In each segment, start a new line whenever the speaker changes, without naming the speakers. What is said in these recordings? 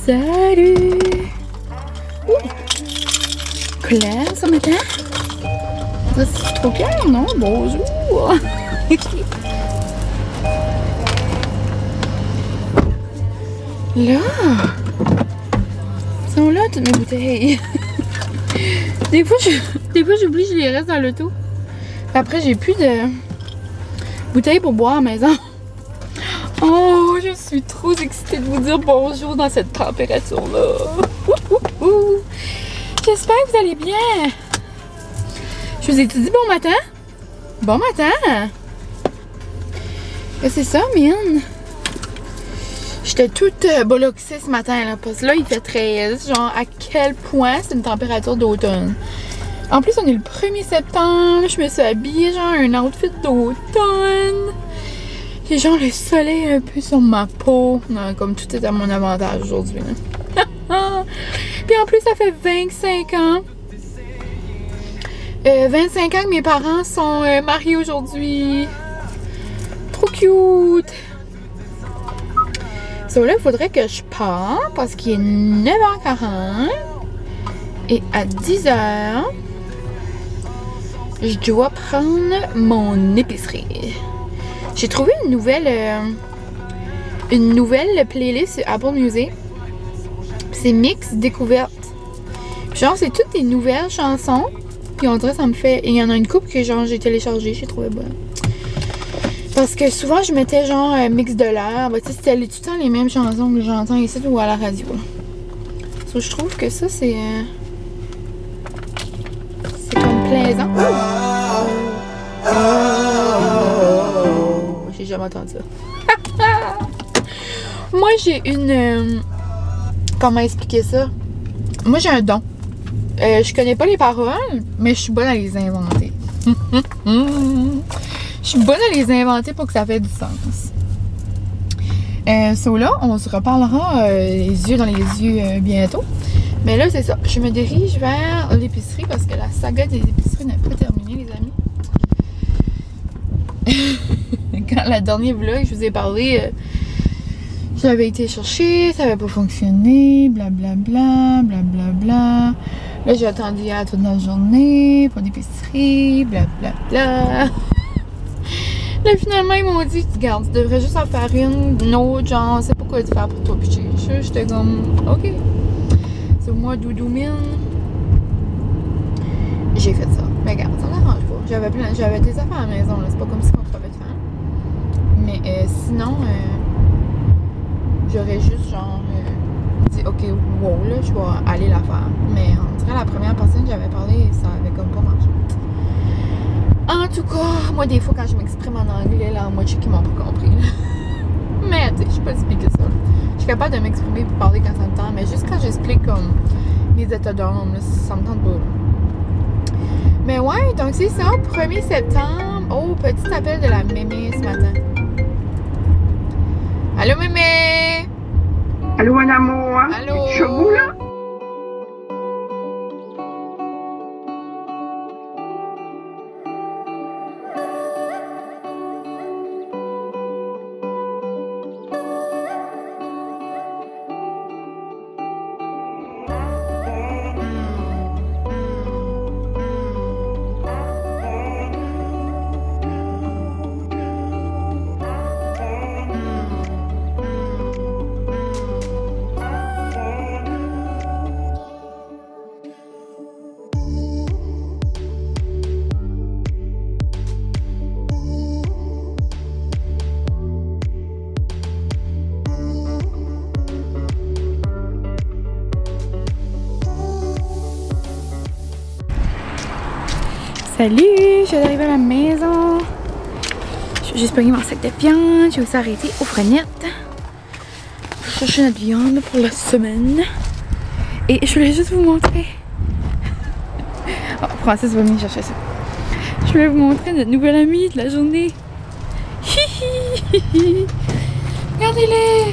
Salut! Claire ce matin? C'est trop clair, non? Bonjour! Là! Sont là toutes mes bouteilles. Des fois j'oublie, je les reste dans l'auto. Après, j'ai plus de bouteilles pour boire à la maison. Oh, je suis trop excitée de vous dire bonjour dans cette température-là. J'espère que vous allez bien. Je vous ai dit bon matin? Bon matin! C'est ça, mine. J'étais toute boloxée ce matin, là, parce que là, il fait 13. Genre, à quel point c'est une température d'automne. En plus, on est le 1er septembre. Je me suis habillée, genre, un outfit d'automne. J'ai genre le soleil un peu sur ma peau. Non, comme tout est à mon avantage aujourd'hui. Puis en plus, ça fait 25 ans. 25 ans que mes parents sont mariés aujourd'hui. Trop cute! So là, il faudrait que je parte parce qu'il est 9h40 et à 10h, je dois prendre mon épicerie. J'ai trouvé une nouvelle playlist sur Apple Music. C'est Mix Découverte. Genre, c'est toutes des nouvelles chansons. Puis on dirait ça me fait... Il y en a une couple que genre j'ai téléchargée, j'ai trouvé bonne. Parce que souvent, je mettais genre un mix de l'air. Ben, tu sais, c'était tout le temps les mêmes chansons que j'entends ici ou à la radio. So, je trouve que ça, c'est comme plaisant. J'ai jamais entendu ça. Moi, j'ai une... comment expliquer ça? Moi, j'ai un don. Je connais pas les paroles, mais je suis bonne à les inventer. Je suis bonne à les inventer pour que ça fait du sens. So là, on se reparlera les yeux dans les yeux bientôt. Mais là, c'est ça. Je me dirige vers l'épicerie parce que la saga des épiceries n'est pas terminée, les amis. Quand la dernière vlog, je vous ai parlé, j'avais été chercher, ça n'avait pas fonctionné, blablabla, blablabla. Là, j'ai attendu hier toute la journée pour l'épicerie, blablabla. Là, finalement, ils m'ont dit, regarde, tu devrais juste en faire une autre, genre, c'est pas quoi te faire pour toi. Puis j'étais comme, ok. C'est moi, doudou mine. J'ai fait ça. Mais regarde, ça m'arrange pas. J'avais des affaires à la maison, là. C'est pas comme si on trouvait de faire. Mais sinon, j'aurais juste, genre, dit, ok, wow, là, je vais aller la faire. Mais on dirait la première personne que j'avais parlé, ça avait comme pas marché. En tout cas, moi, des fois, quand je m'exprime en anglais, là, moi, je sais qu'ils m'ont pas compris. Là. Mais, tu sais, je suis pas si pire que ça. Je suis capable de m'exprimer pour parler quand ça me tente, mais juste quand j'explique comme les états d'âme, ça me tente pas. Mais ouais, donc c'est ça, 1er septembre. Oh, petit appel de la mémé ce matin. Allô, mémé?
Allô, mon amour?
Allô?
Es-tu chez vous, là?
Salut, je viens d'arriver à la maison. Je vais juste pogner mon sac de viande. Je vais aussi arrêter aux frenettes pour chercher notre viande pour la semaine. Et je voulais juste vous montrer. Oh, Francis va venir chercher ça. Je voulais vous montrer notre nouvelle amie de la journée. Regardez-les!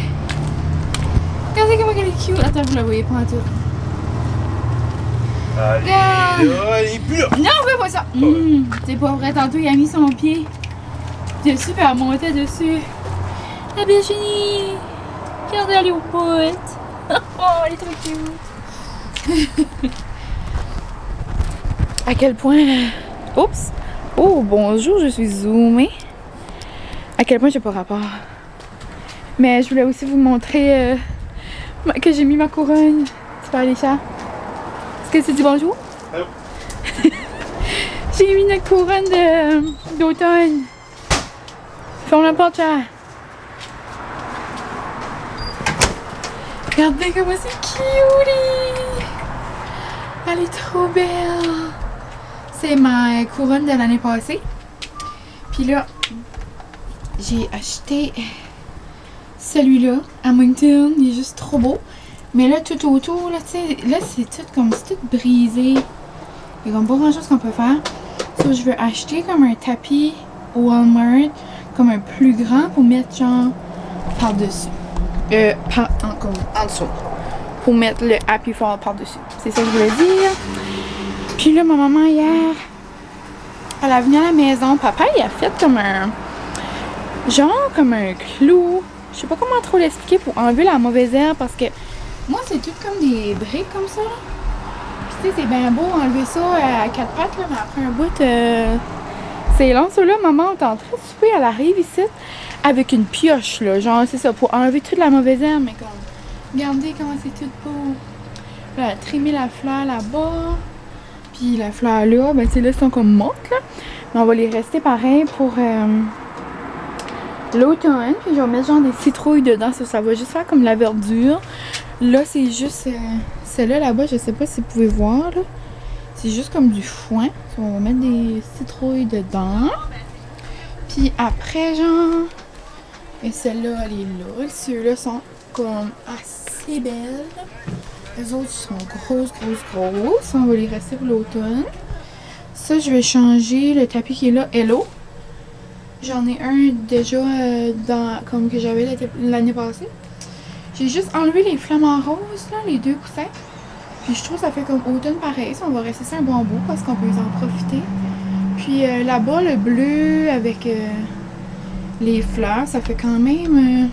Regardez comment elle est cute. Attends, vous la voyez pas en tout.
Allez, là, elle est plus là.
Non, on veut pas ça. C'est pas vrai, tantôt il a mis son pied dessus et elle montait dessus. La Virginie! Regardez, elle est au pote. Oh, elle est trop cute. À quel point... Oups! Oh, bonjour, je suis zoomée. À quel point j'ai pas rapport. Mais je voulais aussi vous montrer que j'ai mis ma couronne. Tu peux aller, chat? Est-ce que tu dis bonjour?
Allô?
J'ai mis une couronne d'automne. Ferme la porte, chat. Regardez comment c'est cute! Elle est trop belle! C'est ma couronne de l'année passée. Puis là, j'ai acheté celui-là à Moncton. Il est juste trop beau. Mais là, tout autour, là, tu sais, là, c'est tout comme, c'est tout brisé. Il y a comme pas grand-chose qu'on peut faire. So, je veux acheter comme un tapis au Walmart, comme un plus grand pour mettre genre par-dessus. En dessous. Pour mettre le Happy Fall par-dessus. C'est ça que je voulais dire. Puis là, ma maman, hier, elle est venue à la maison. Papa, il a fait comme un... genre comme un clou. Je sais pas comment trop l'expliquer pour enlever la mauvaise herbe parce que moi, c'est tout comme des briques comme ça. Puis tu sais, c'est bien beau enlever ça à quatre pattes, là, mais après un bout, c'est long. Ça là, maman est en train de souper. Elle arrive ici avec une pioche, là. Genre, c'est ça, pour enlever toute la mauvaise herbe. Mais comme, regardez comment c'est tout beau. Là, elle a trimé la fleur là-bas. Puis la fleur là, ben tu sais, là, elles sont comme mortes, là. Mais on va les rester pareil pour l'automne. Puis je vais mettre genre des citrouilles dedans. Ça va juste faire comme la verdure. Là, c'est juste... celle-là, là-bas, je sais pas si vous pouvez voir, là. C'est juste comme du foin. On va mettre des citrouilles dedans. Puis après, genre... Et celle-là, elle est là. Ceux-là sont comme assez belles. Les autres sont grosses. On va les rester pour l'automne. Ça, je vais changer le tapis qui est là. Hello. J'en ai un déjà comme que j'avais l'année passée. J'ai juste enlevé les flamants roses, là, les deux coussins. Puis je trouve que ça fait comme automne pareil. Ça, on va rester ça un bon bout parce qu'on peut en profiter. Puis là-bas, le bleu avec les fleurs, ça fait quand même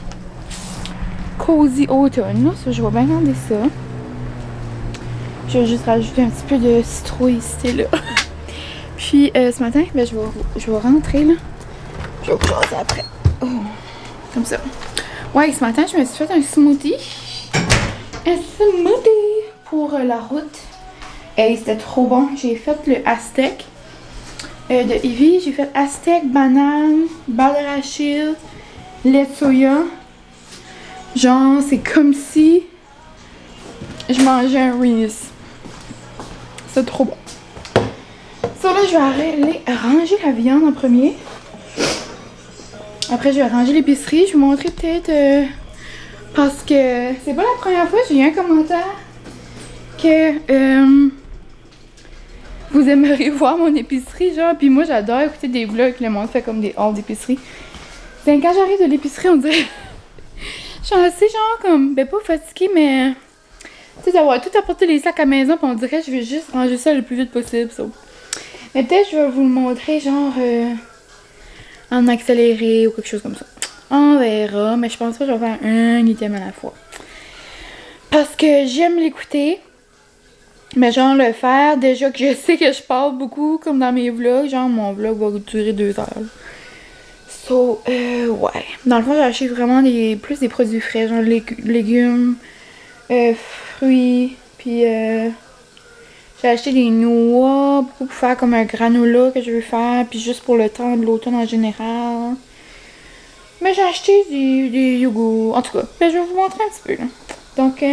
cozy automne. Là. Ça, je vais bien garder ça. Je vais juste rajouter un petit peu de citrouille ici, là. Puis ce matin, ben, je vais rentrer, là. Je vais vous jaser après. Oh, comme ça. Ouais, ce matin, je me suis fait un smoothie. Un smoothie pour la route. Et c'était trop bon. J'ai fait le Aztec de Evie. J'ai fait Aztec, banane, beurre d'arachide, lait de soya. Genre, c'est comme si je mangeais un Reese. C'est trop bon. Ça, là, je vais aller ranger la viande en premier. Après, je vais ranger l'épicerie. Je vais vous montrer peut-être... parce que c'est pas la première fois que j'ai eu un commentaire que vous aimeriez voir mon épicerie, genre. Puis moi, j'adore écouter des vlogs que le monde fait comme des hauls d'épicerie. C'est quand j'arrive de l'épicerie, on dirait... je suis assez genre comme... ben pas fatiguée, mais... tu sais, d'avoir tout apporté les sacs à la maison, puis on dirait que je vais juste ranger ça le plus vite possible, ça. Mais peut-être je vais vous le montrer, genre... en accéléré ou quelque chose comme ça. On verra, mais je pense pas que je vais faire un item à la fois. Parce que j'aime l'écouter. Mais genre le faire, déjà que je sais que je parle beaucoup comme dans mes vlogs. Genre mon vlog va durer 2 heures. So, ouais. Dans le fond, j'ai acheté vraiment plus des produits frais. Genre légumes, fruits. Puis j'ai acheté des noix pour faire comme un granola que je veux faire. Puis juste pour le temps de l'automne en général. Mais j'ai acheté des yogourts. En tout cas, ben, je vais vous montrer un petit peu. Là. Donc,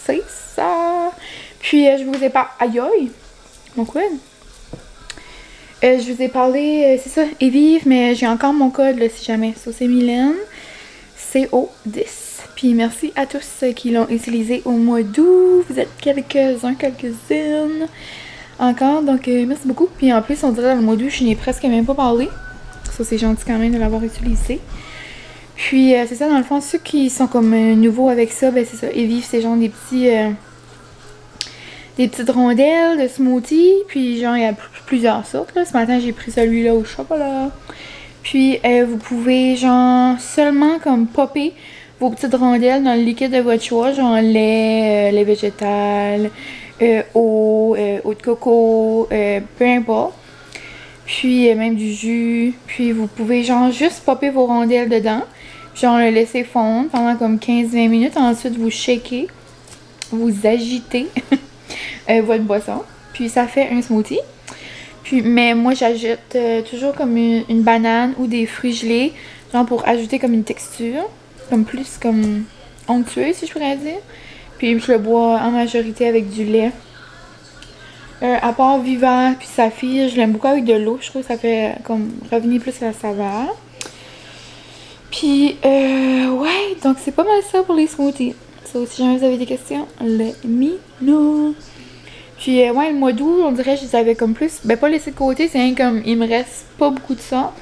c'est ça. Puis, je vous ai parlé... Aïe aïe! Mon code. Je vous ai parlé, c'est ça, et vive, mais j'ai encore mon code, là, si jamais. So, c'est Mylène. CO10. Puis, merci à tous qui l'ont utilisé au mois d'août. Vous êtes quelques-uns, quelques-unes. Encore, donc, merci beaucoup. Puis, en plus, on dirait dans le mois d'août, je n'ai presque même pas parlé. Ça, c'est gentil quand même de l'avoir utilisé. Puis, c'est ça, dans le fond, ceux qui sont comme nouveaux avec ça, ben c'est ça. Et vive, c'est genre des petites rondelles de smoothie. Puis, genre, il y a plusieurs sortes, là. Ce matin, j'ai pris celui-là au chocolat. Puis, vous pouvez, genre, seulement comme popper vos petites rondelles dans le liquide de votre choix, genre lait, lait végétal, eau, eau de coco, peu importe. Puis même du jus. Puis vous pouvez genre juste popper vos rondelles dedans. Genre le laisser fondre pendant comme 15-20 minutes. Ensuite vous shakez, vous agitez votre boisson. Puis ça fait un smoothie. Puis, mais moi j'ajoute toujours comme une banane ou des fruits gelés. Genre pour ajouter comme une texture. Comme plus comme onctueux si je pourrais dire. Puis je le bois en majorité avec du lait. À part Viva puis Saphir, je l'aime beaucoup avec de l'eau. Je trouve que ça fait comme revenir plus à la saveur. Puis ouais, donc c'est pas mal ça pour les smoothies. So, si jamais vous avez des questions, let me know. Puis ouais, le mois d'août, on dirait que je les avais comme plus, ben pas laissé de côté, c'est rien comme, il me reste pas beaucoup de ça.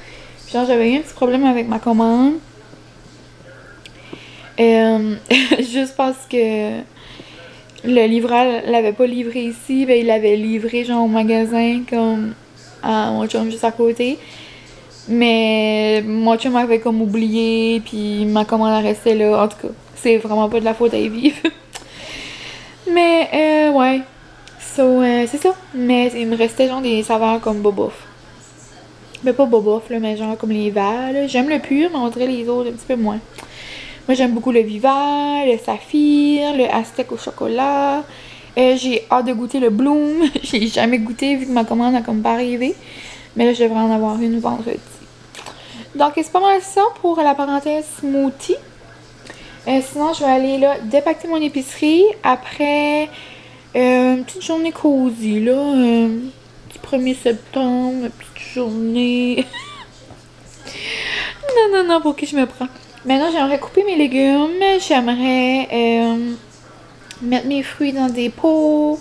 Puis genre j'avais eu un petit problème avec ma commande. Juste parce que le livreur l'avait pas livré ici, ben il l'avait livré genre au magasin comme à mon chum juste à côté. Mais mon chum avait comme oublié, puis ma commande restait là. En tout cas, c'est vraiment pas de la faute à Evie. Mais ouais. So, c'est ça. Mais il me restait genre des saveurs comme bobouf. Mais pas bobouf, là, mais genre comme les verts. J'aime le pur, mais on dirait les autres un petit peu moins. Moi, j'aime beaucoup le Viva, le Saphir, le Aztec au chocolat. J'ai hâte de goûter le Bloom. J'ai jamais goûté vu que ma commande a comme pas arrivé. Mais là, je devrais en avoir une vendredi. Donc, c'est pas mal ça pour la parenthèse smoothie. Sinon, je vais aller là dépacter mon épicerie. Après, une petite journée cosy, là. Petit 1er septembre, une petite journée. Non, pour qui je me prends? Maintenant, j'aimerais couper mes légumes. J'aimerais mettre mes fruits dans des pots.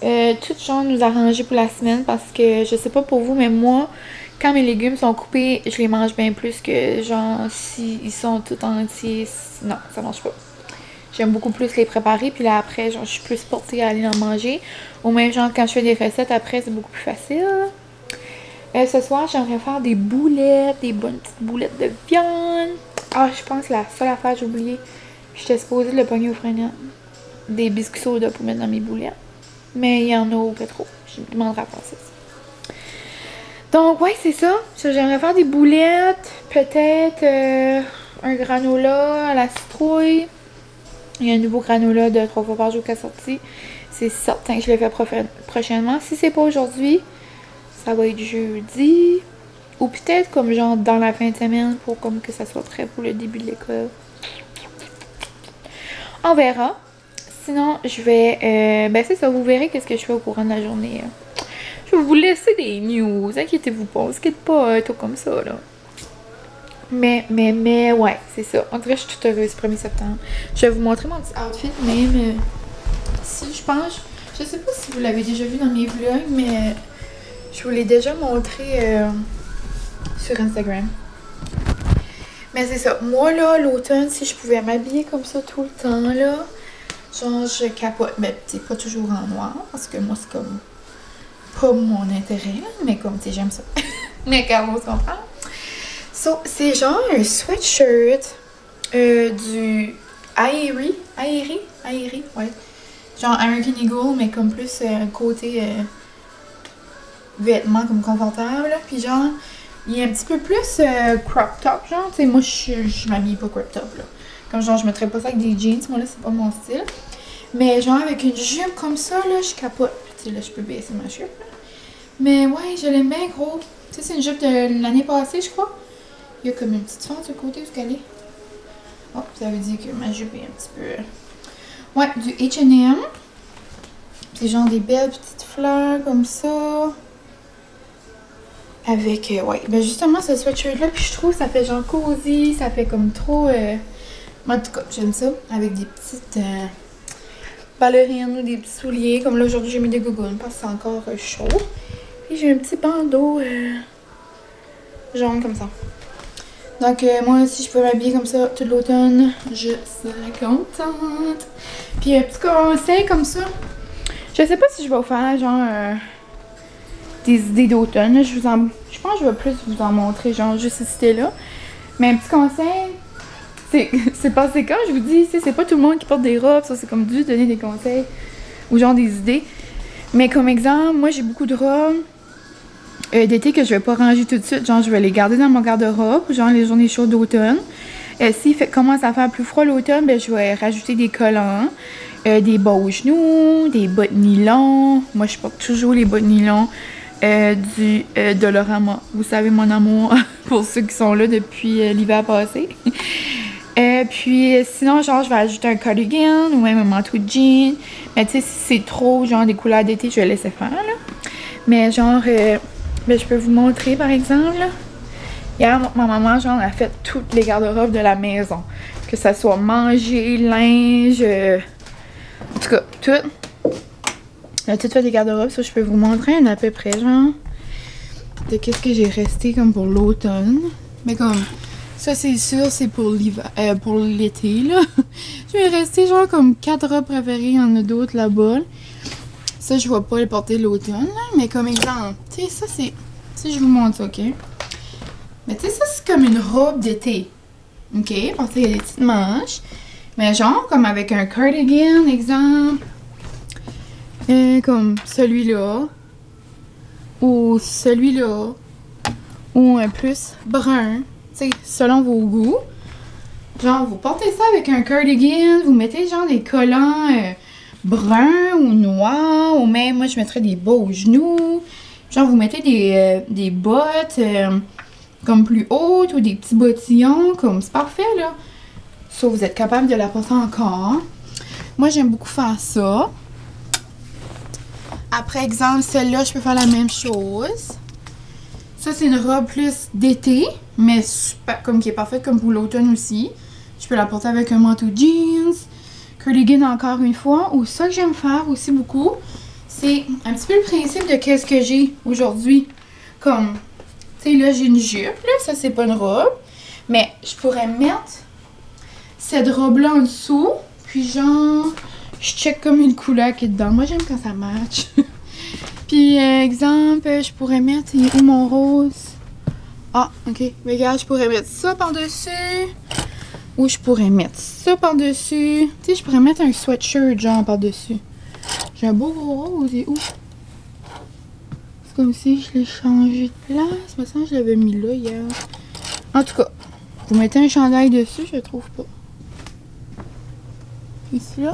Tout genre nous arranger pour la semaine parce que je sais pas pour vous, mais moi, quand mes légumes sont coupés, je les mange bien plus que genre s'ils sont tout entiers. Non, ça marche pas. J'aime beaucoup plus les préparer, puis là après, genre je suis plus portée à aller en manger. Ou même genre quand je fais des recettes, après c'est beaucoup plus facile. Ce soir, j'aimerais faire des boulettes, des bonnes petites boulettes de viande. Ah, je pense que la seule affaire que j'ai oublié, j'étais supposée de le pogner au freinet. Des biscuits soda pour mettre dans mes boulettes. Mais il y en a au pétro. Je me demanderai à passer ça. Donc, ouais, c'est ça. J'aimerais faire des boulettes. Peut-être un granola à la citrouille. Il y a un nouveau granola de 3 fois par jour qui est sorti. C'est certain que je le fais prochainement. Si c'est pas aujourd'hui, ça va être jeudi. Ou peut-être comme genre dans la fin de semaine pour comme que ça soit prêt pour le début de l'école. On verra. Sinon, je vais... ben c'est ça, vous verrez qu'est-ce que je fais au courant de la journée. Je vais vous laisser des news. Inquiétez-vous pas, on se quitte pas tout comme ça, là. Mais, ouais, c'est ça. En tout cas, je suis toute heureuse, 1er septembre. Je vais vous montrer mon petit outfit, même si je pense... Je sais pas si vous l'avez déjà vu dans mes vlogs, mais je vous l'ai déjà montré sur Instagram. Mais c'est ça. Moi, là, l'automne, si je pouvais m'habiller comme ça tout le temps, là... Genre, je capote, mais c'est pas toujours en noir, parce que moi, c'est comme pas mon intérêt, mais comme, tu sais, j'aime ça. Mais quand on se comprend. So, c'est genre un sweatshirt du Aerie, ouais. Genre American Eagle, mais comme plus côté vêtements comme confortable. Puis genre, il est un petit peu plus crop top, genre, tu sais, moi, je m'habille pas crop top, là. Comme genre, je mettrais pas ça avec des jeans, moi là, c'est pas mon style. Mais genre, avec une jupe comme ça, là, je capote. Tu sais, là, je peux baisser ma jupe, là. Mais ouais, je l'aime bien gros. Tu sais, c'est une jupe de l'année passée, je crois. Il y a comme une petite fente sur le côté, où qu'elle est. Oh, ça veut dire que ma jupe est un petit peu... Ouais, du H&M. C'est genre des belles petites fleurs comme ça. Avec, ouais, ben justement, ce sweatshirt-là, puis je trouve que ça fait genre cosy, ça fait comme trop... En tout cas, j'aime ça. Avec des petites ballerines ou des petits souliers. Comme là, aujourd'hui, j'ai mis des gougounes parce que c'est encore chaud. Et j'ai un petit bandeau jaune comme ça. Donc, moi, si je peux m'habiller comme ça tout l'automne, je serais contente. Puis, un petit conseil comme ça. Je sais pas si je vais vous faire, genre, des idées d'automne. Je pense que je vais plus vous en montrer, genre, juste cette idée-là. Mais un petit conseil... c'est passé quand je vous dis, c'est pas tout le monde qui porte des robes, ça c'est comme dû donner des conseils ou genre des idées. Mais comme exemple, moi j'ai beaucoup de robes d'été que je vais pas ranger tout de suite, genre je vais les garder dans mon garde-robe, genre les journées chaudes d'automne. S'il commence à faire plus froid l'automne, ben je vais rajouter des collants, des bas aux genoux, des bottes nylon. Moi je porte toujours les bottes nylon du Dollarama. Vous savez mon amour pour ceux qui sont là depuis l'hiver passé. Puis sinon genre je vais ajouter un cardigan ou même un manteau de jean. Mais tu sais si c'est trop genre des couleurs d'été je vais laisser faire là. Mais genre ben, je peux vous montrer par exemple là. Hier ma maman genre a fait toutes les garde-robes de la maison. Que ça soit manger, linge, en tout cas tout. Elle a tout fait des garde-robes, ça je peux vous montrer à peu près genre de qu'est-ce que j'ai resté comme pour l'automne. Mais comme ça c'est sûr c'est pour l'hiver, pour l'été là. Je vais rester genre comme 4 robes préférées, il y en a d'autres là-bas. Ça je vais pas les porter l'automne là, mais comme exemple, tu sais ça c'est, si je vous montre ça, ok. Mais tu sais ça c'est comme une robe d'été, ok, parce qu'il y a des petites manches. Mais genre comme avec un cardigan exemple. Comme celui-là, ou celui-là, ou un plus brun, tu sais, selon vos goûts. Genre, vous portez ça avec un cardigan, vous mettez genre des collants bruns ou noirs, ou même, moi je mettrais des bas aux genoux. Genre, vous mettez des bottes comme plus hautes ou des petits bottillons, comme c'est parfait là. Sauf vous êtes capable de la porter encore. Moi, j'aime beaucoup faire ça. Après exemple, celle-là, je peux faire la même chose. Ça, c'est une robe plus d'été, mais super, comme qui est parfaite comme pour l'automne aussi. Je peux la porter avec un manteau jeans, cardigan encore une fois. Ou ça que j'aime faire aussi beaucoup, c'est un petit peu le principe de qu'est-ce que j'ai aujourd'hui. Comme, tu sais, là, j'ai une jupe, là, ça, c'est pas une robe. Mais je pourrais mettre cette robe-là en dessous, puis genre... Je check comme une couleur qui est dedans. Moi, j'aime quand ça match. Puis, exemple, je pourrais mettre... Il est où mon rose? Ah, ok. Regarde, je pourrais mettre ça par-dessus. Ou je pourrais mettre ça par-dessus. Tu sais, je pourrais mettre un sweatshirt, genre, par-dessus. J'ai un beau gros rose. Il est où? C'est comme si je l'ai changé de place. Me semble que je l'avais mis là hier. En tout cas, vous mettez un chandail dessus, je le trouve pas. Ici, là.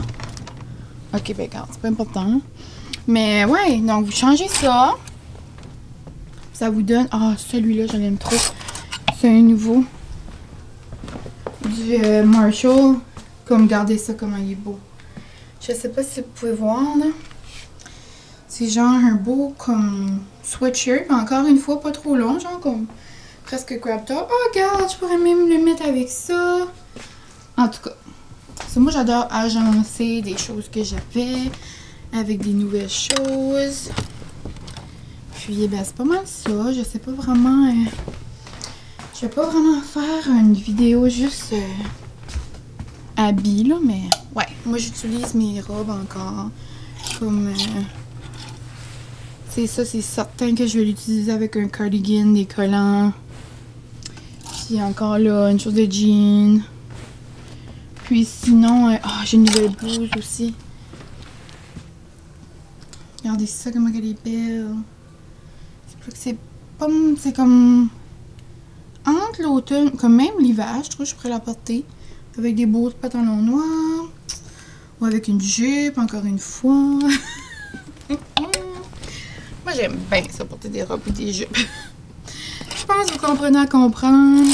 Ok, ben regarde, c'est pas important. Mais ouais, donc vous changez ça. Ça vous donne... Ah, celui-là, je l'aime trop. C'est un nouveau. Du Marshall. Comme, regardez ça, comment il est beau. Je sais pas si vous pouvez voir, là. C'est genre un beau, comme, sweatshirt. Encore une fois, pas trop long, genre comme presque crop top. Oh, regarde, je pourrais même le mettre avec ça. En tout cas. Moi, j'adore agencer des choses que j'avais avec des nouvelles choses. Puis, ben, c'est pas mal ça. Je sais pas vraiment... je vais pas vraiment faire une vidéo juste habits, là, mais... Ouais, moi, j'utilise mes robes encore. Comme... c'est ça, c'est certain que je vais l'utiliser avec un cardigan, des collants. Puis encore là, une chose de jean. Puis sinon, j'ai une nouvelle blouse aussi. Regardez ça, comment elle est belle. C'est pas... C'est comme... Entre l'automne, comme même l'hiver, je trouve que je pourrais la porter. Avec des beaux pantalons noirs. Ou avec une jupe, encore une fois. Moi, j'aime bien ça, porter des robes ou des jupes. Je pense que vous comprenez à comprendre.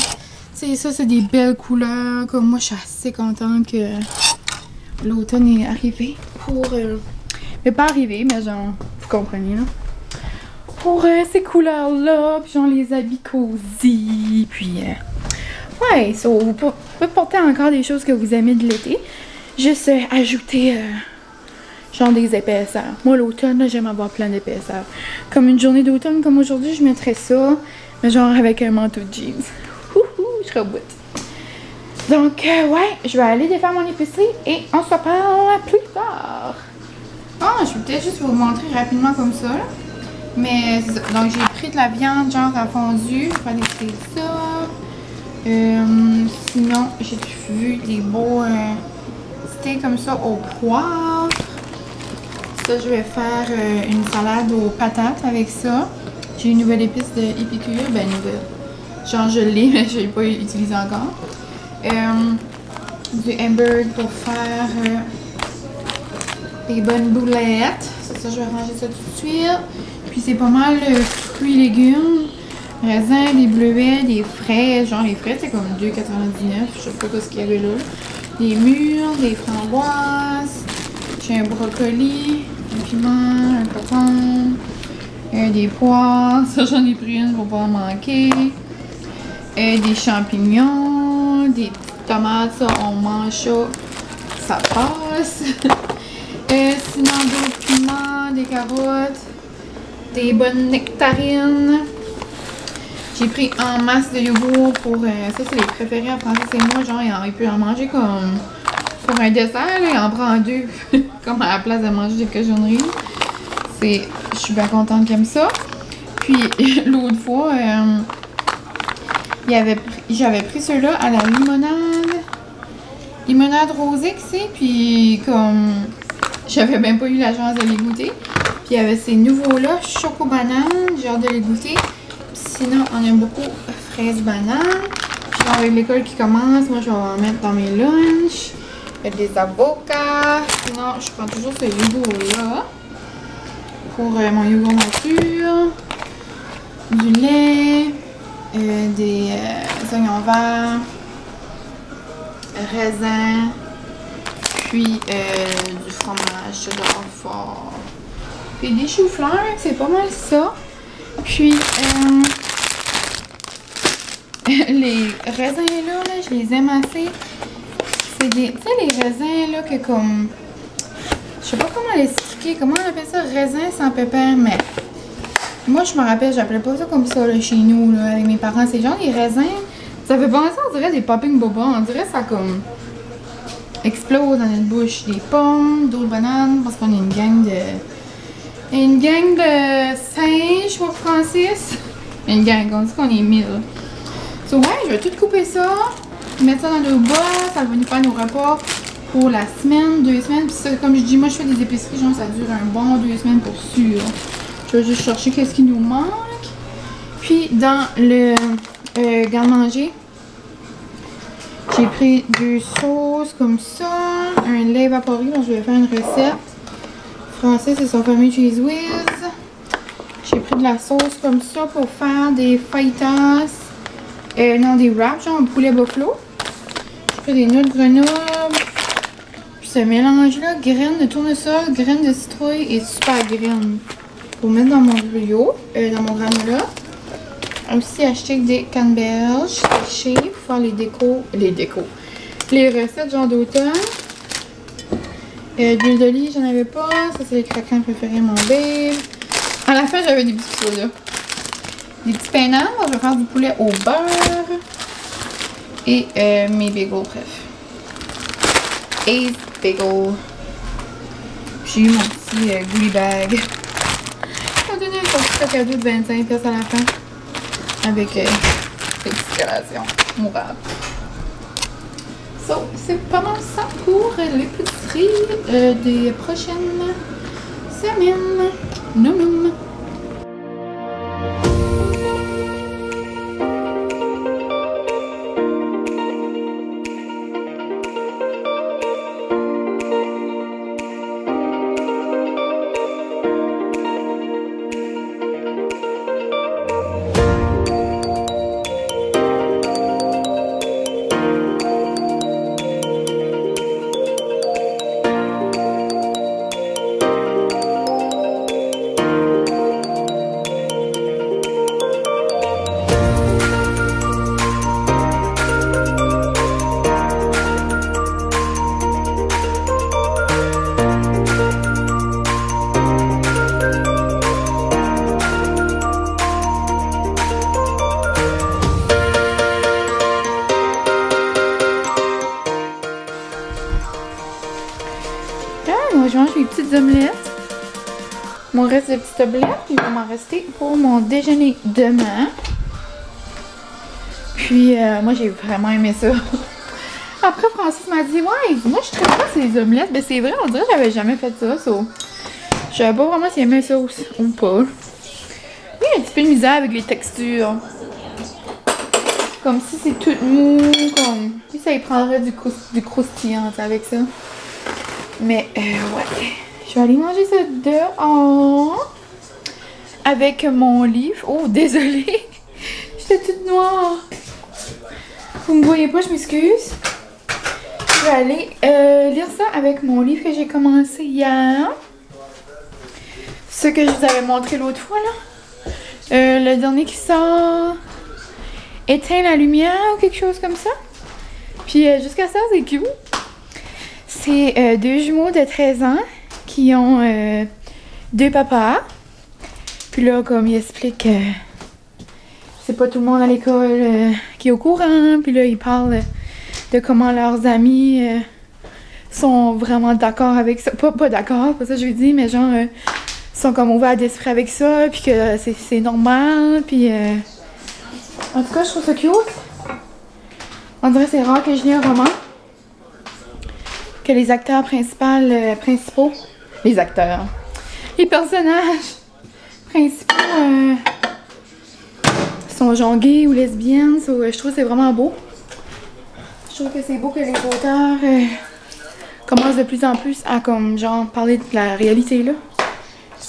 C'est ça, c'est des belles couleurs. Comme moi, je suis assez contente que l'automne est arrivé pour... mais pas arrivé, mais genre, vous comprenez, là. Pour ces couleurs-là, puis genre les habits cosy, puis... ouais, so, vous pouvez porter encore des choses que vous aimez de l'été. Juste ajouter... genre des épaisseurs. Moi, l'automne, j'aime avoir plein d'épaisseurs. Comme une journée d'automne, comme aujourd'hui, je mettrais ça, mais genre avec un manteau de jeans. Je serais au bout. Donc, ouais, je vais aller défaire mon épicerie et on se reparle plus tard. Ah, je vais peut-être juste vous montrer rapidement comme ça, là. Mais c'est ça. Donc, j'ai pris de la viande, genre à fondu. Je vais aller essayer ça. Sinon, j'ai vu des beaux steaks comme ça au poivre. Ça, je vais faire une salade aux patates avec ça. J'ai une nouvelle épice de épicure. Ben, nouvelle. Genre, je l'ai, mais je l'ai pas utilisé encore. Du hamburger pour faire des bonnes boulettes. Ça, je vais ranger ça tout de suite. Puis, c'est pas mal fruits et légumes. Raisins, des bleuets, des fraises. Genre, les fraises, c'est comme 2,99. Je sais pas ce qu'il y avait là. Des mûres, des framboises. J'ai un brocoli, un piment, un cocon. Des poires. Ça, j'en ai pris une pour pas en manquer. Des champignons. Des petites tomates. Ça, on mange ça. Ça passe. Sinon, d'autres piments, des carottes. Des bonnes nectarines. J'ai pris en masse de yogourt pour... ça, c'est les préférés en français. C'est moi, genre, il peut en manger comme... Pour un dessert, là, il en prend 2. Comme à la place de manger des cochonneries. Je suis bien contente qu'il aime ça. Puis, l'autre fois, j'avais pris ceux-là à la limonade. Limonade rosée, que c'est. Puis, comme... J'avais même pas eu la chance de les goûter. Puis, il y avait ces nouveaux-là, choco-banane. J'ai hâte de les goûter. Sinon, on aime beaucoup fraises bananes. Puis avec l'école qui commence, moi je vais en mettre dans mes lunchs. Il y a des avocats. Sinon, je prends toujours ce yogourt-là. Pour mon yogourt nature. Du lait. Des oignons verts. Raisins. Puis du fromage cheddar fort. Puis des choux-fleurs, c'est pas mal ça. Puis, les raisins là, je les aime assez. C'est des, tu sais, les raisins là que comme, je sais pas comment l'expliquer, comment on appelle ça, raisin sans pépins, mais moi je me rappelle, j'appelais pas ça comme ça là, chez nous, là, avec mes parents. C'est genre les raisins, ça fait penser, on dirait des popping boba, on dirait ça comme explose dans notre bouche. Des pommes, d'autres bananes, parce qu'on est une gang de singes, pour Francis. Une gang, on dit qu'on est 1000. So, ouais, je vais tout couper ça, mettre ça dans le bas, ça va nous faire nos repas pour la semaine, 2 semaines. Puis ça, comme je dis, moi je fais des épiceries, genre ça dure un bon 2 semaines pour sûr. Je vais juste chercher qu'est-ce qui nous manque. Puis dans le garde-manger, j'ai pris 2 sauces comme ça, un lait évaporé, donc je vais faire une recette. Français, c'est son fameux cheese whiz. J'ai pris de la sauce comme ça pour faire des fajitas. Non, des wraps, genre poulet buffalo. J'ai pris des noix de Grenoble. Puis ce mélange-là, graines de tournesol, graines de citrouille et super graines. Pour mettre dans mon bouillot, dans mon granola. Aussi acheté des canneberges séchées pour faire les recettes genre d'automne. D'huile d'olive, j'en avais pas. Ça, c'est les craquants préférés de mon babe. À la fin, j'avais des petits sodas. Des petits pains d'âme. Je vais faire du poulet au beurre. Et mes bagels, bref. Ace bagel. J'ai eu mon petit goodie bag. Ils m'ont donné un petit cadeau de 25$ à la fin. Avec des petites collations. Mourable. So, c'est pas mal ça pour l'épicerie des prochaines semaines. Noum. Je mange mes petites omelettes. Mon reste de petites omelettes. Il va m'en rester pour mon déjeuner demain. Puis moi j'ai vraiment aimé ça. Après Francis m'a dit ouais, moi je traite pas ces omelettes. Ben c'est vrai, on dirait que j'avais jamais fait ça. Je savais pas vraiment s'il aimait ça ou pas. Oui, un petit peu de misère avec les textures. Comme si c'est tout mou, comme si ça y prendrait du croustillant avec ça. Mais ouais, je vais aller manger ça dehors avec mon livre. Oh, désolée, j'étais toute noire. Vous me voyez pas, je m'excuse. Je vais aller lire ça avec mon livre que j'ai commencé hier. Ce que je vous avais montré l'autre fois là. Le dernier qui sort. Éteins la lumière ou quelque chose comme ça. Puis jusqu'à ça, c'est cute. C'est deux jumeaux de 13 ans qui ont deux papas. Puis là, comme ils expliquent, c'est pas tout le monde à l'école qui est au courant. Puis là, ils parlent de comment leurs amis sont vraiment d'accord avec ça. Pas d'accord, pas ça que je veux dire, mais genre, sont comme ouverts d'esprit avec ça. Puis que c'est normal. Puis... en tout cas, je trouve ça cute. On dirait que c'est rare que je lis un roman. Que les acteurs principaux... Les acteurs. Les personnages principaux sont genre gays ou lesbiennes. Je trouve que c'est vraiment beau. Je trouve que c'est beau que les auteurs commencent de plus en plus à comme genre parler de la réalité là.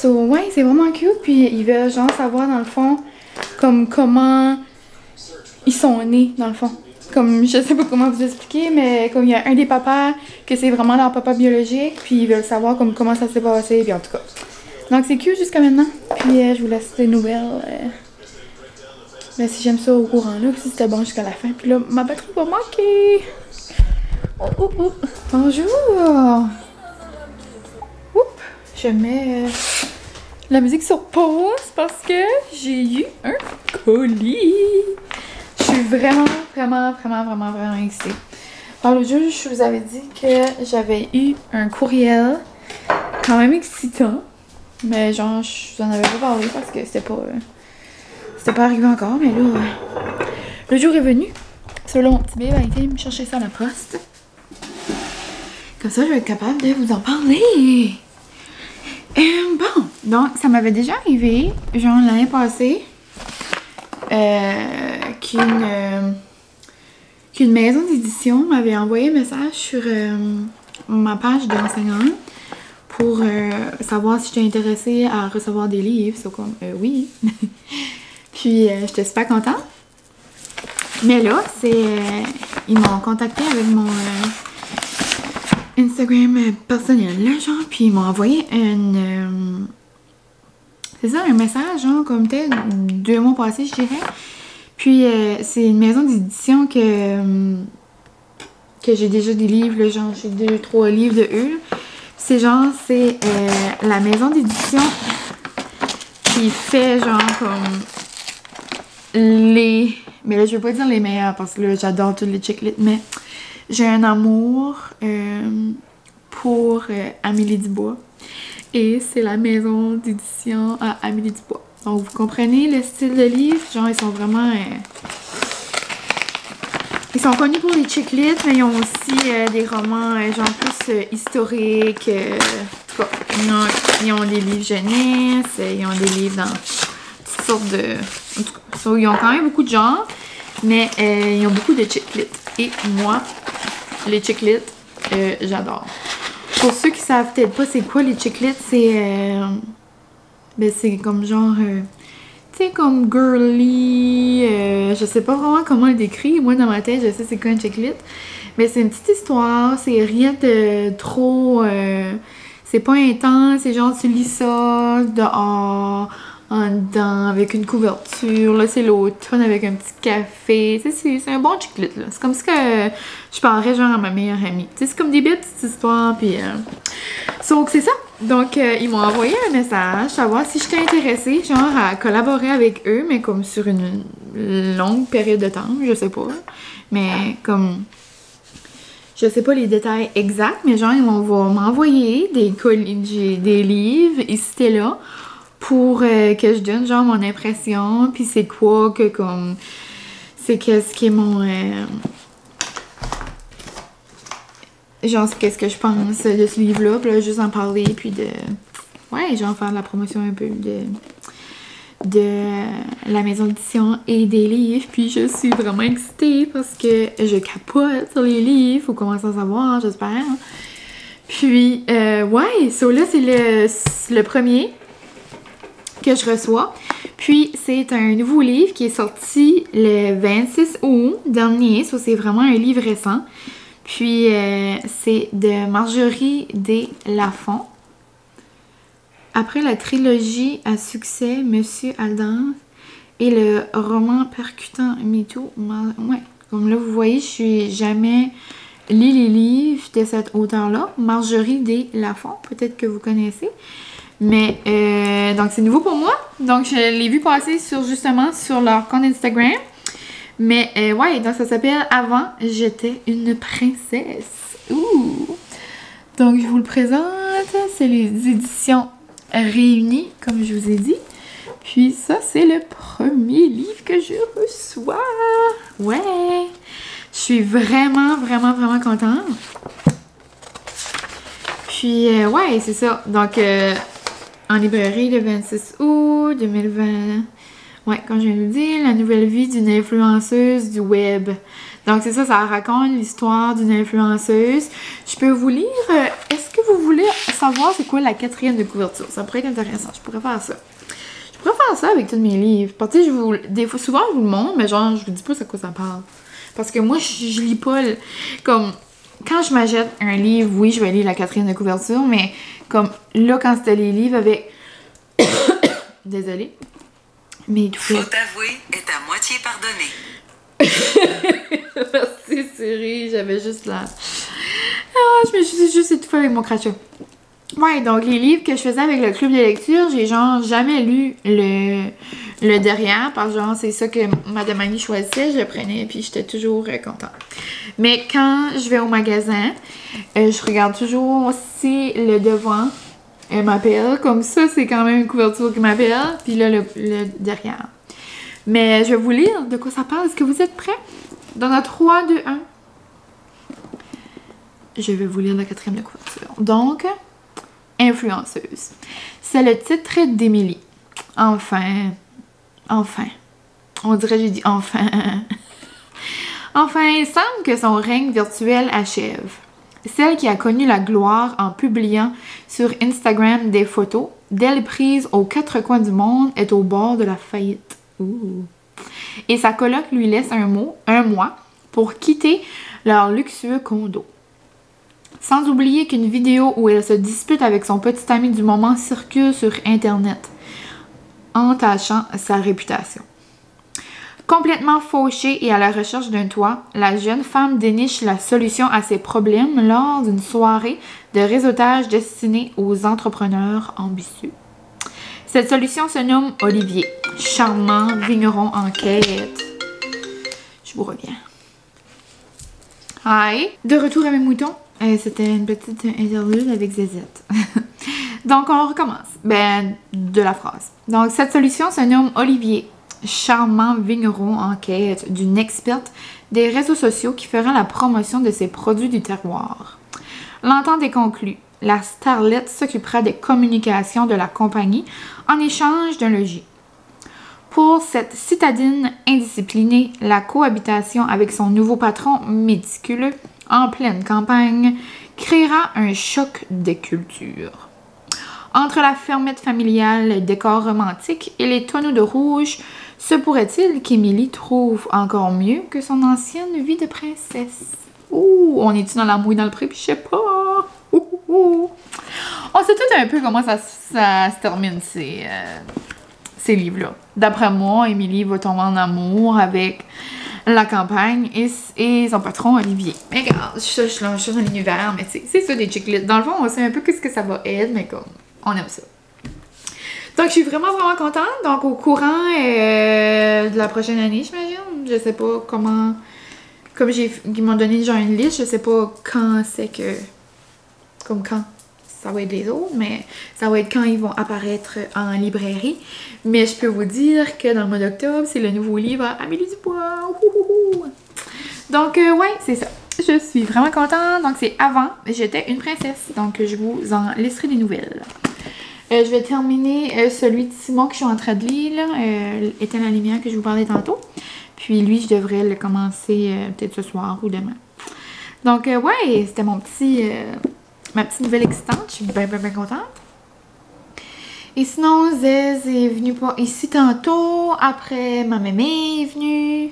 Ouais, c'est vraiment cute. Puis ils veulent genre savoir dans le fond comme comment... ils sont nés, dans le fond. Comme, je sais pas comment vous expliquer, mais comme il y a un des papas, que c'est vraiment leur papa biologique, puis ils veulent savoir comme, comment ça s'est passé, puis en tout cas. Donc c'est cute jusqu'à maintenant. Puis je vous laisse des nouvelles. Mais si j'aime ça au courant, là, si c'était bon jusqu'à la fin. Puis là, ma batterie va manquer. Oh. Bonjour. Oups. Je mets la musique sur pause parce que j'ai eu un colis. Je suis vraiment excitée. Alors, l'autre jour, je vous avais dit que j'avais eu un courriel quand même excitant. Mais genre, je vous en avais pas parlé parce que c'était pas arrivé encore. Mais là, le jour est venu. Selon mon petit bébé a été me chercher ça à la poste. Comme ça, je vais être capable de vous en parler. Bon, donc, ça m'avait déjà arrivé, genre l'année passée. Qu'une maison d'édition m'avait envoyé un message sur ma page d'enseignante pour savoir si j'étais intéressée à recevoir des livres. C'est comme, oui. Puis, j'étais super contente. Mais là, ils m'ont contacté avec mon Instagram personnel, là, genre, puis ils m'ont envoyé c'est ça, un message, genre, comme tel, 2 mois passés, je dirais. Puis, c'est une maison d'édition que j'ai déjà des livres, là, genre, j'ai 2-3 livres de eux. C'est genre, c'est la maison d'édition qui fait, genre, comme les... Mais là, je veux pas dire les meilleurs, parce que là, j'adore tous les chick lit, mais j'ai un amour pour Amélie Dubois. Et c'est la maison d'édition à Amélie Dubois. Donc, vous comprenez le style de livre? Genre, ils sont vraiment... ils sont connus pour les chick lit, mais ils ont aussi des romans, genre, plus historiques. En tout cas, ils ont des livres jeunesse, ils ont des livres dans toutes sortes de... En tout cas, ils ont quand même beaucoup de genres, mais ils ont beaucoup de chick lit. Et moi, les chick lit, j'adore. Pour ceux qui savent peut-être pas c'est quoi les chick lit, c'est comme genre, tu sais, comme girly, je sais pas vraiment comment le décrire. Moi, dans ma tête, je sais c'est quoi un chick lit. Mais c'est une petite histoire, c'est rien de trop, c'est pas intense, c'est genre tu lis ça dehors, en dedans, avec une couverture, là c'est l'automne avec un petit café, tu sais, c'est un bon chick lit, là. C'est comme ça que je parlerais genre à ma meilleure amie. Tu sais, c'est comme des belles petites histoires, puis... Donc c'est ça. Donc ils m'ont envoyé un message, savoir si j'étais intéressée, genre à collaborer avec eux, mais comme sur une longue période de temps, je sais pas. Mais comme... Je sais pas les détails exacts, mais genre ils vont m'envoyer des livres, ici et là, pour que je donne genre mon impression, puis c'est quoi que comme c'est qu'est-ce qui est mon... genre, qu'est-ce que je pense de ce livre-là. Puis là, juste en parler, puis de... Ouais, genre faire de la promotion un peu de la maison d'édition et des livres. Puis je suis vraiment excitée parce que je capote sur les livres. Faut commencer à savoir, j'espère. Puis, ouais, so là, c'est le premier que je reçois. Puis, c'est un nouveau livre qui est sorti le 26 août dernier. So, c'est vraiment un livre récent. Puis, c'est de Marjorie D. Lafont. Après la trilogie à succès, Monsieur Aldance et le roman percutant MeToo. Ouais, comme là, vous voyez, je suis jamais lu les livres de cet auteur-là, Marjorie D. Lafont. Peut-être que vous connaissez. Mais, donc, c'est nouveau pour moi. Donc, je l'ai vu passer justement sur leur compte Instagram. Mais, ouais, donc ça s'appelle « Avant, j'étais une princesse ». Ouh! Donc, je vous le présente. C'est les éditions Réunies, comme je vous ai dit. Puis ça, c'est le premier livre que je reçois. Ouais! Je suis vraiment, vraiment, vraiment contente. Puis, ouais, c'est ça. Donc, en librairie le 26 août 2020. Ouais, comme je viens de vous dire, la nouvelle vie d'une influenceuse du web. Donc, c'est ça, ça raconte l'histoire d'une influenceuse. Je peux vous lire, est-ce que vous voulez savoir c'est quoi la 4e de couverture? Ça pourrait être intéressant, je pourrais faire ça. Je pourrais faire ça avec tous mes livres. Parce que des fois, souvent, je vous le montre, mais genre, je vous dis pas c'est quoi ça parle. Parce que moi, je lis pas, comme, quand je m'achète un livre, oui, je vais lire la 4e de couverture, mais comme, là, quand c'était les livres avec... Désolée. Mais tout
Faut avouer est à moitié pardonné.
Merci Siri, j'avais juste la... Ah, je me suis juste étouffée avec mon crachat. Ouais, donc les livres que je faisais avec le club de lecture, j'ai genre jamais lu le derrière, parce que genre c'est ça que Madame Annie choisissait, je le prenais puis j'étais toujours contente. Mais quand je vais au magasin, je regarde toujours si le devant m'appelle, comme ça c'est quand même une couverture qui m'appelle, puis là le derrière. Mais je vais vous lire de quoi ça parle. Est-ce que vous êtes prêts? Dans notre 3, 2, 1. Je vais vous lire la 4e de couverture. Donc, influenceuse. C'est le titre d'Émilie. Enfin. Enfin. On dirait j'ai dit enfin. Enfin, il semble que son règne virtuel achève. Celle qui a connu la gloire en publiant sur Instagram des photos d'elle prise aux 4 coins du monde est au bord de la faillite. Ouh. Et sa coloc lui laisse un mois pour quitter leur luxueux condo. Sans oublier qu'une vidéo où elle se dispute avec son petit ami du moment circule sur Internet, entachant sa réputation. Complètement fauchée et à la recherche d'un toit, la jeune femme déniche la solution à ses problèmes lors d'une soirée de réseautage destinée aux entrepreneurs ambitieux. Cette solution se nomme Olivier, charmant vigneron en quête. Je vous reviens. Hi! De retour à mes moutons. C'était une petite interlude avec Zézette. Donc, on recommence. De la phrase. Donc, cette solution se nomme Olivier, charmant vigneron en quête d'une experte des réseaux sociaux qui fera la promotion de ses produits du terroir. L'entente est conclue. La starlette s'occupera des communications de la compagnie en échange d'un logis. Pour cette citadine indisciplinée, la cohabitation avec son nouveau patron méticuleux en pleine campagne créera un choc des cultures. Entre la fermette familiale, le décor romantique et les tonneaux de rouge, se pourrait-il qu'Émilie trouve encore mieux que son ancienne vie de princesse? Ouh, on est-tu dans la mouille dans le pré, puis je sais pas. On sait tout un peu comment ça se termine, ces livres-là. D'après moi, Émilie va tomber en amour avec la campagne et son patron Olivier. Mais regarde, je lance dans l'univers, mais c'est ça des chick lit. Dans le fond, on sait un peu qu'est-ce que ça va être, mais comme, on aime ça. Donc, je suis vraiment, vraiment contente. Donc, au courant de la prochaine année, j'imagine. Je sais pas comment... Comme ils m'ont donné genre une liste, je sais pas quand c'est que... Comme quand ça va être les autres, mais ça va être quand ils vont apparaître en librairie. Mais je peux vous dire que dans le mois d'octobre, c'est le nouveau livre à Amélie Dubois. Ouhouhou. Donc, ouais, c'est ça. Je suis vraiment contente. Donc, c'est avant, j'étais une princesse. Donc, je vous en laisserai des nouvelles. Je vais terminer celui de Simon que je suis en train de lire, Éteins la lumière que je vous parlais tantôt. Puis lui, je devrais le commencer peut-être ce soir ou demain. Donc, ouais, c'était mon petit, ma petite nouvelle excitante. Je suis bien contente. Et sinon, Zez est venue ici tantôt. Après, ma mémé est venue.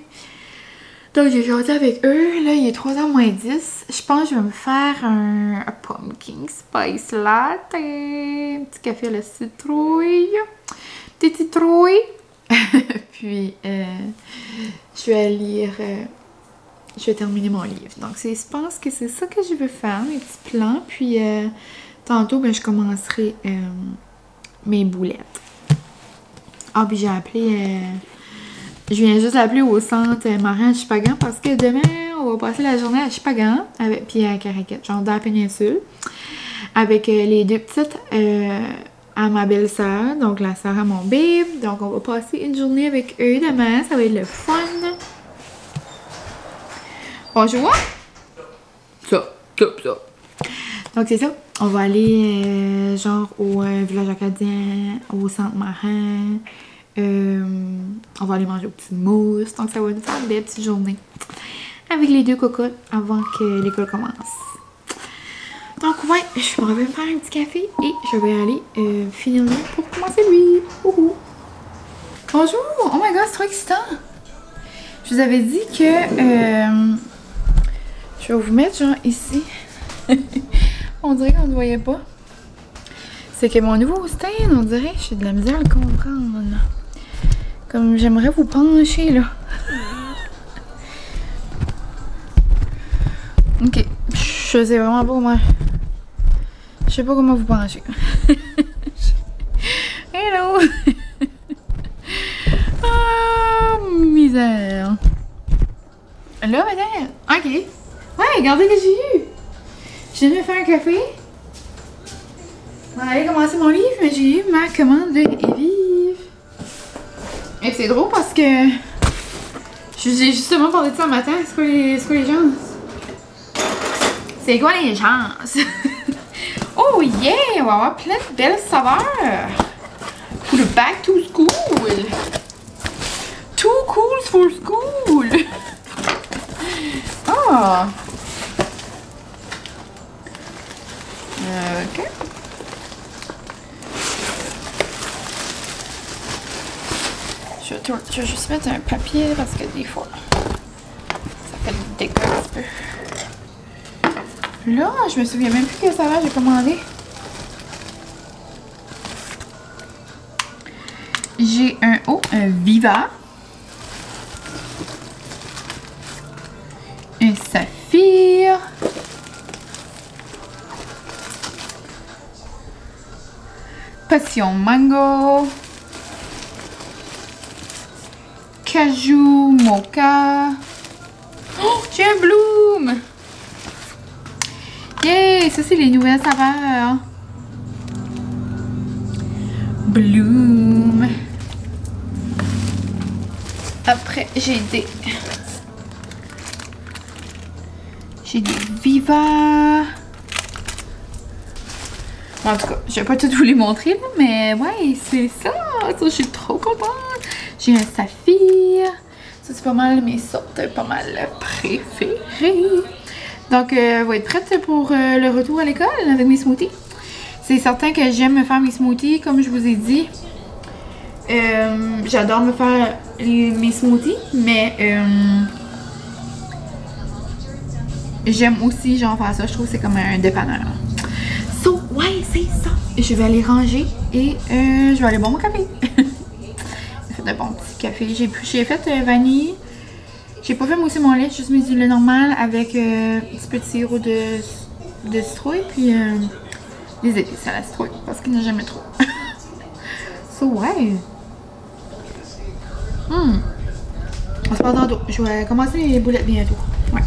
Donc, j'ai jasé avec eux. Là, il est 3h moins 10. Je pense que je vais me faire un pumpkin spice latte. Un petit café à la citrouille. Petite citrouille. Puis, je vais lire... je vais terminer mon livre. Donc, je pense que c'est ça que je veux faire, mes petits plans. Puis, tantôt, ben, je commencerai mes boulettes. Ah, puis j'ai appelé... je viens juste d'appeler au centre marin à Chupagan parce que demain, on va passer la journée à Chupagan, puis à Caraquette, genre dans la péninsule, avec les deux petites à ma belle-sœur, donc la sœur à mon bébé. Donc, on va passer une journée avec eux demain. Ça va être le fun. Bonjour! Ça. Donc, c'est ça. On va aller, genre, au village acadien, au centre marin. On va aller manger aux petites mousses. Donc, ça va nous faire des petites journées avec les deux cocottes avant que l'école commence. Donc, ouais, je vais me faire un petit café et je vais aller finir lui pour commencer lui. Bonjour! Oh my god, c'est trop excitant! Je vous avais dit que... je vais vous mettre genre ici. On dirait qu'on ne voyait pas. C'est que mon nouveau stand, on dirait que j'ai de la misère à le comprendre. Comme j'aimerais vous pencher là. Ok. Je sais vraiment pas comment. Je sais pas comment vous pencher. Hello! Oh, misère. Là, madame. Ok. Ouais, regardez que j'ai eu. J'ai dû me faire un café. On allait commencer mon livre, mais j'ai eu ma commande de Evive. Et c'est drôle parce que j'ai justement parlé de ça un matin. C'est quoi les chances? C'est quoi les chances? Oh yeah! On va avoir plein de belles saveurs. Pour le back to school. Too cool for school. Ah! Ok. Je vais juste mettre un papier parce que des fois, ça fait le dégât un petit peu. Là, je me souviens même plus quelle saveur j'ai commandé. J'ai un Viva. Un Saphir. Passion Mango. Cajou Mocha. Oh, j'ai un Bloom. Yeah, ça c'est les nouvelles saveurs. Bloom. Après, j'ai des Viva. Bon, en tout cas, je vais pas tout vous les montrer, là, mais ouais, c'est ça. Ça, je suis trop contente. J'ai un Saphir. Ça, c'est pas mal mes sortes, pas mal préférées. Donc, je vais être prête pour le retour à l'école avec mes smoothies. C'est certain que j'aime me faire mes smoothies, comme je vous ai dit. J'adore me faire mes smoothies, mais j'aime aussi genre faire ça. Je trouve que c'est comme un dépanneur. So, ouais, c'est ça. Je vais aller ranger et je vais aller boire mon café. J'ai fait un bon petit café. J'ai fait vanille. J'ai pas fait mousser mon lait, j'ai juste mis du lait normal avec un petit peu de sirop de citrouille, puis des épices à la citrouille, parce qu'il n'y en a jamais trop. So, ouais. On se parle tantôt. Je vais commencer les boulettes bientôt. Ouais.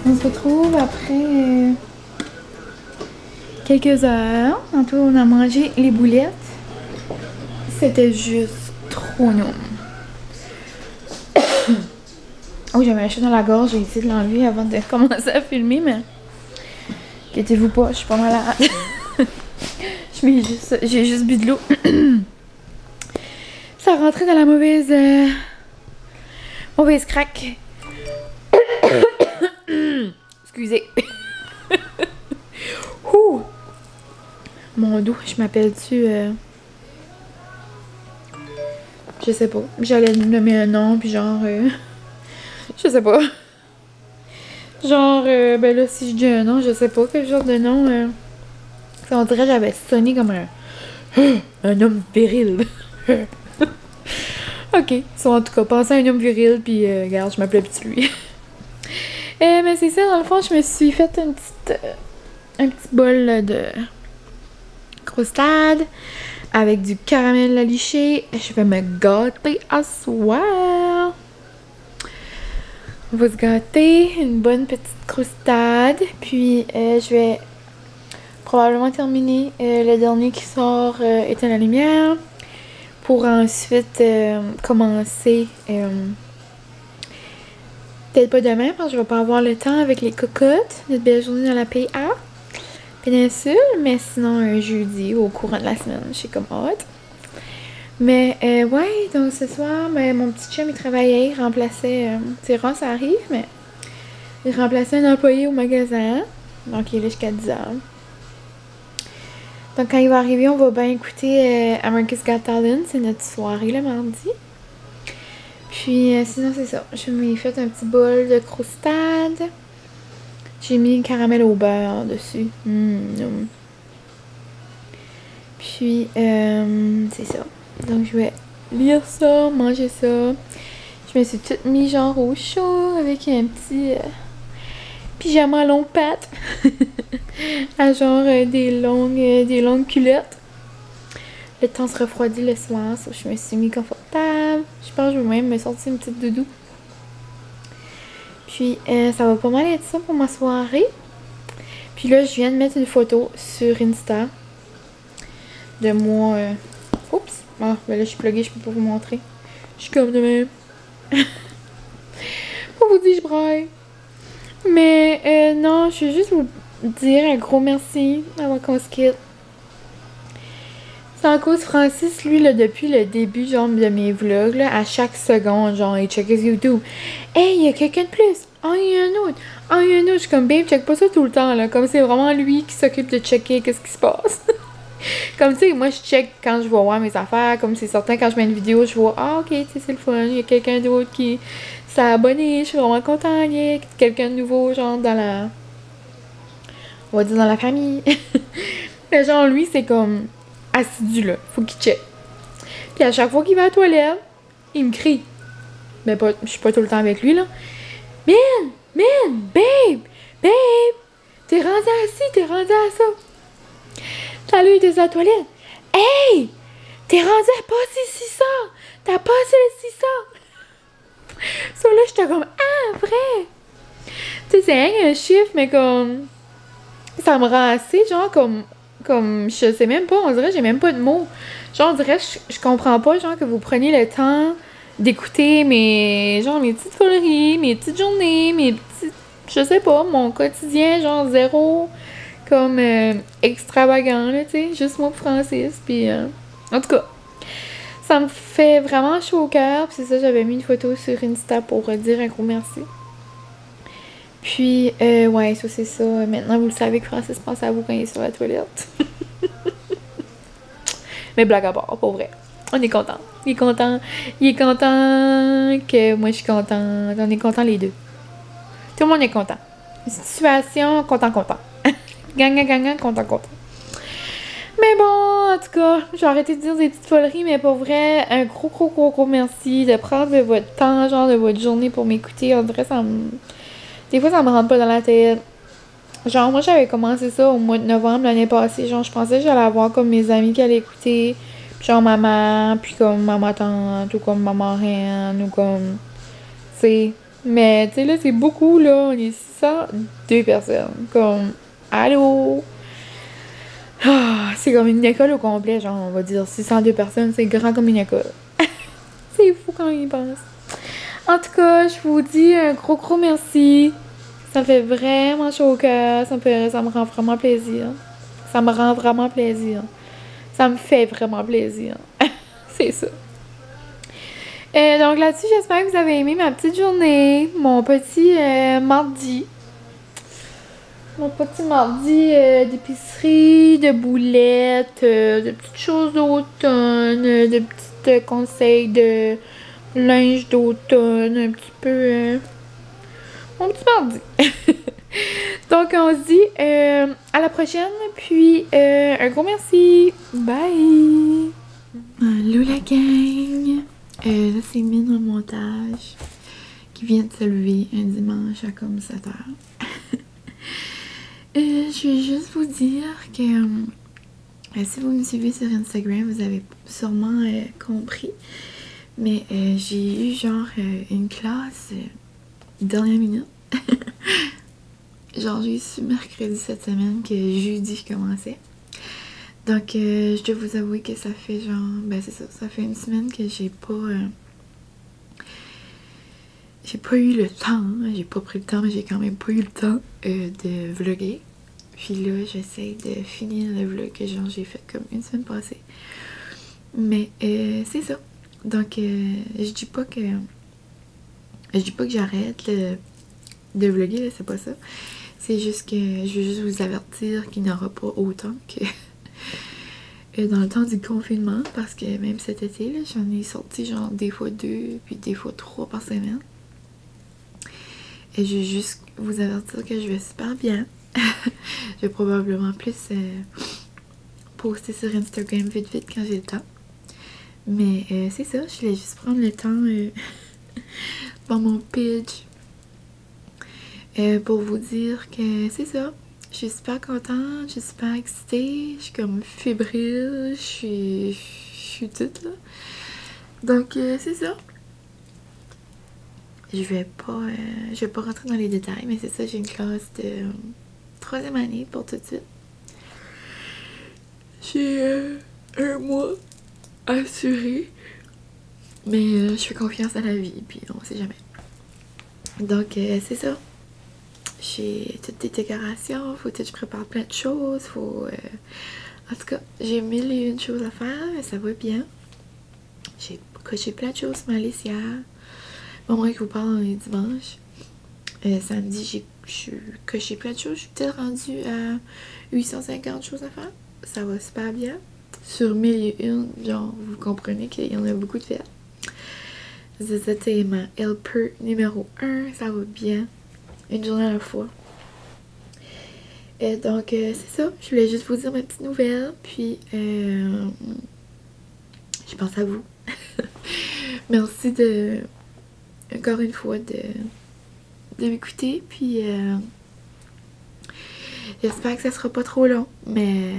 On se retrouve après quelques heures. Tantôt, on a mangé les boulettes. C'était juste trop non. Oh, j'avais un chat dans la gorge. J'ai essayé de l'enlever avant de commencer à filmer, mais inquiétez-vous pas, je suis pas malade. J'ai juste bu de l'eau. Ça rentrait dans la mauvaise craque. Excusez. Ouh. Mon dos, je m'appelle-tu je sais pas. J'allais nommer un nom, puis genre je sais pas. Genre ben là si je dis un nom, je sais pas quel genre de nom. On dirait que j'avais sonné comme un homme viril. Ok, so, en tout cas, pensez à un homme viril, puis regarde, je m'appelais petit lui. Mais c'est ça, dans le fond, je me suis fait un petit bol là, de croustade avec du caramel à licher. Je vais me gâter à soir. On va se gâter, une bonne petite croustade, puis je vais probablement terminer le dernier qui sort Éteins la lumière. Pour ensuite commencer, peut-être pas demain parce que je vais pas avoir le temps avec les cocottes, une belle journée dans la PA péninsule, mais sinon jeudi au courant de la semaine, je suis comme hâte. Mais ouais, donc ce soir, mon petit chum il travaillait, il remplaçait, c'est rare ça arrive, mais il remplaçait un employé au magasin, donc il est là jusqu'à 10h. Donc quand il va arriver, on va bien écouter America's Got Talent, c'est notre soirée le mardi. Puis sinon c'est ça, je m'ai fait un petit bol de croustade. J'ai mis le caramel au beurre dessus. Puis c'est ça. Donc je vais lire ça, manger ça. Je me suis toute mis genre au chaud avec un petit pyjama longue patte. À genre des longues culottes. Le temps se refroidit le soir, so je me suis mis confortable. Je pense que je vais même me sortir une petite doudou. Puis ça va pas mal être ça pour ma soirée. Puis là, je viens de mettre une photo sur Insta de moi. Oups! Ah, ben là, je suis pluguée, je peux pas vous montrer. Je suis comme de même. Pour vous dire, je braille. Mais non, je veux juste vous dire un gros merci avant qu'on se quitte. C'est en cause Francis, lui, là, depuis le début, genre, de mes vlogs, là, à chaque seconde, genre, il check his YouTube. Hey, il y a quelqu'un de plus! Oh, il y a un autre! Oh, il y a un autre! Je suis comme, babe, check pas ça tout le temps, là. Comme c'est vraiment lui qui s'occupe de checker qu'est-ce qui se passe. Comme, tu sais, moi, je check quand je vais voir mes affaires. Comme c'est certain, quand je mets une vidéo, je vois, ah, ok, tu sais, c'est le fun. Il y a quelqu'un d'autre qui s'est abonné. Je suis vraiment content. Il y a quelqu'un de nouveau, genre, dans la. On va dire dans la famille. Mais genre, lui, c'est comme assidu, là. Faut qu'il check. Puis à chaque fois qu'il va à la toilette, il me crie. Mais pas, je suis pas tout le temps avec lui, là. Man, babe, t'es rendu assis, t'es rendu à ça. T'as lui, t'es à la toilette. Hey, t'es rendu à passer 600. T'as passé le 600. Ça, là, j'étais comme, ah, vrai. Tu sais, c'est rien un chiffre, mais comme, ça me rend assez, genre, comme, je sais même pas, on dirait, j'ai même pas de mots. Genre, on dirait, je comprends pas, genre, que vous preniez le temps d'écouter mes petites foleries, mes petites journées, mes petites, je sais pas, mon quotidien, genre, zéro, comme, extravagant, là, tu sais, juste moi, Francis, puis, en tout cas, ça me fait vraiment chaud au cœur, puis c'est ça, j'avais mis une photo sur Insta pour dire un gros merci. Puis, ouais, ça c'est ça. Maintenant, vous le savez que Francis pense à vous quand il est sur la toilette. Mais blague à part, pour vrai. On est content. Il est content. Il est content que moi je suis contente. On est content les deux. Tout le monde est content. Situation, content. Gagnant, content. Mais bon, en tout cas, j'ai arrêté de dire des petites foleries, mais pour vrai, un gros merci de prendre de votre temps, genre de votre journée pour m'écouter. On dirait ça me... Des fois, ça me rentre pas dans la tête. Genre, moi, j'avais commencé ça au mois de novembre l'année passée. Genre, je pensais que j'allais avoir comme mes amis qui allaient écouter. Puis genre, maman, puis comme maman tante, ou comme maman reine, ou comme... Tu sais, Mais, tu sais, là, c'est beaucoup, là. On est 602 personnes. Comme, allô? Ah, c'est comme une école au complet, genre, on va dire 602 personnes. C'est grand comme une école. C'est fou quand on y pense. En tout cas, je vous dis un gros merci. Ça me fait vraiment chaud au cœur. Ça me rend vraiment plaisir. Ça me rend vraiment plaisir. Ça me fait vraiment plaisir. C'est ça. Donc là-dessus, j'espère que vous avez aimé ma petite journée. Mon petit mardi. Mon petit mardi d'épicerie, de boulettes, de petites choses d'automne, de petits conseils de linge d'automne, un petit peu... mon petit mardi. Donc, on se dit à la prochaine, puis un gros merci. Bye! Allô la gang! Là, c'est Mine au montage qui vient de se lever un dimanche à comme 7h. Je vais juste vous dire que si vous me suivez sur Instagram, vous avez sûrement compris. Mais j'ai eu genre une classe dernière minute. Genre j'ai su mercredi cette semaine que jeudi je commençais. Donc je dois vous avouer que ça fait genre, ben c'est ça, ça fait une semaine que j'ai pas eu le temps, j'ai pas pris le temps, mais j'ai quand même pas eu le temps de vlogger. Puis là, j'essaie de finir le vlog que genre j'ai fait comme une semaine passée. Mais c'est ça. Donc je dis pas que j'arrête de vlogger, là, c'est pas ça. C'est juste que je veux juste vous avertir qu'il n'y aura pas autant que dans le temps du confinement, parce que même cet été, là, j'en ai sorti genre des fois 2 puis des fois 3 par semaine. Et je veux juste vous avertir que je vais super bien. Je vais probablement plus poster sur Instagram vite quand j'ai le temps. Mais c'est ça, je voulais juste prendre le temps dans mon pitch pour vous dire que c'est ça. Je suis super contente, je suis super excitée, je suis comme fébrile, je suis toute là. Donc c'est ça. Je vais pas rentrer dans les détails, mais c'est ça, j'ai une classe de 3e année pour tout de suite. J'ai un mois assuré, mais je fais confiance à la vie, puis on sait jamais. Donc c'est ça. J'ai toutes des décorations, faut que je prépare plein de choses, en tout cas, j'ai 1001 choses à faire, mais ça va bien. J'ai coché plein de choses sur ma liste hier. Au moment que je vous parle, on est dimanche. Samedi, j'ai coché plein de choses. Je suis peut-être rendue à 850 choses à faire. Ça va super bien. Sur 1001, genre, vous comprenez qu'il y en a beaucoup de fêtes. C'était ma helper numéro 1. Ça va bien. Une journée à la fois. Et donc, c'est ça. Je voulais juste vous dire ma petite nouvelle. Puis, je pense à vous. Merci encore une fois de m'écouter. Puis, j'espère que ça sera pas trop long. Mais,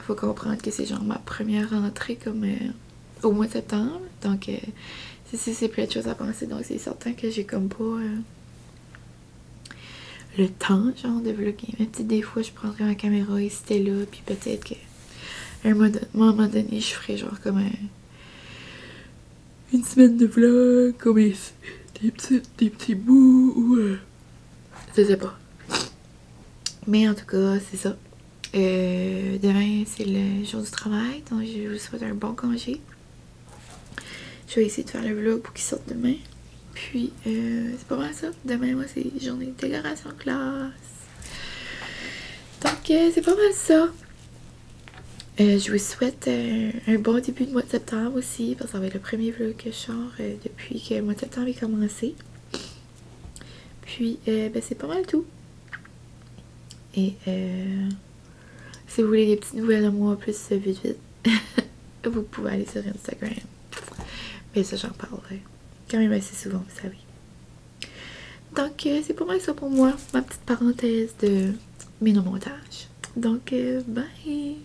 faut comprendre que c'est genre ma première rentrée comme au mois de septembre. Donc, c'est plein de choses à penser. Donc, c'est certain que j'ai comme pas... le temps, genre, de vlogger. Même si des fois, je prendrais ma caméra et c'était là, puis peut-être que à un moment donné, je ferais genre comme une semaine de vlog, comme des petits bouts, ou je sais pas. Mais en tout cas, c'est ça. Demain, c'est le jour du travail, donc je vous souhaite un bon congé. Je vais essayer de faire le vlog pour qu'il sorte demain. Puis, c'est pas mal ça. Demain, moi, c'est journée de décoration classe. Donc, c'est pas mal ça. Je vous souhaite un bon début de mois de septembre aussi, parce que ça va être le premier vlog que je sors depuis que le mois de septembre est commencé. Puis, ben, c'est pas mal tout. Et, si vous voulez des petites nouvelles de moi plus vite, vous pouvez aller sur Instagram. Mais ça, j'en parlerai quand même assez souvent, vous savez. Donc, c'est pas mal ça pour moi, ma petite parenthèse de minomontage. Donc, bye!